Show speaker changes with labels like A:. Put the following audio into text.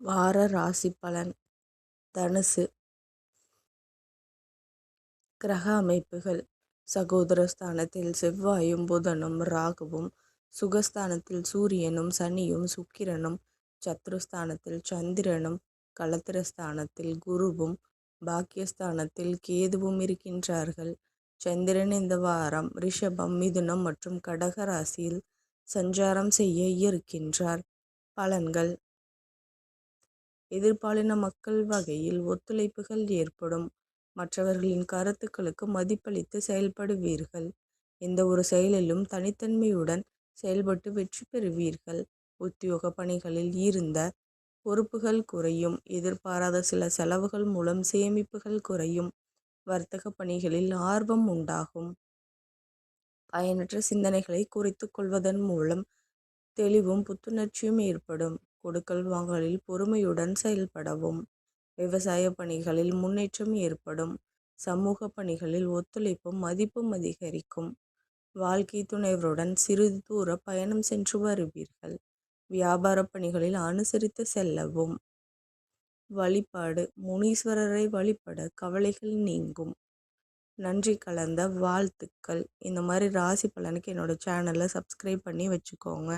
A: வார ராசி பலன். தனுசு. கிரக அமைப்புகள். சகோதர ஸ்தானத்தில் செவ்வாயும் புதனும் ராகுவும், சுகஸ்தானத்தில் சூரியனும் சனியும் சுக்கிரனும், சத்ருஸ்தானத்தில் சந்திரனும், களத்திரஸ்தானத்தில் குருவும், பாக்கியஸ்தானத்தில் கேதுவும் இருக்கின்றார்கள். சந்திரன் இந்த வாரம் ரிஷபம், மிதுனம் மற்றும் கடக ராசியில் சஞ்சாரம் செய்ய இருக்கின்றார். பலன்கள். எதிர்பாலின மக்கள் வகையில் ஒத்துழைப்புகள் ஏற்படும். மற்றவர்களின் கருத்துக்களுக்கு மதிப்பளித்து செயல்படுவீர்கள். எந்த ஒரு செயலிலும் தனித்தன்மையுடன் செயல்பட்டு வெற்றி பெறுவீர்கள். உத்தியோக பணிகளில் இருந்த பொறுப்புகள் குறையும். எதிர்பாராத சில செலவுகள் மூலம் சேமிப்புகள் குறையும். வர்த்தக பணிகளில் ஆர்வம் உண்டாகும். பயனற்ற சிந்தனைகளை குறைத்துக் கொள்வதன் மூலம் தெளிவும் புத்துணர்ச்சியும் ஏற்படும். கொடுக்கல் வாங்கலில் பொறுமையுடன் செயல்படவும். விவசாய பணிகளில் முன்னேற்றம் ஏற்படும். சமூக பணிகளில் ஒத்துழைப்பும் மதிப்பும் அதிகரிக்கும். வாழ்க்கை துணைவருடன் சிறிது தூர பயணம் சென்று வருவீர்கள். வியாபார பணிகளில் அனுசரித்து செல்லவும். வழிபாடு. முனீஸ்வரரை வழிபட கவலைகள் நீங்கும். நன்றி கலந்த வாழ்த்துக்கள். இந்த மாதிரி ராசி பலனுக்கு என்னோட சேனலை சப்ஸ்கிரைப் பண்ணி வச்சுக்கோங்க.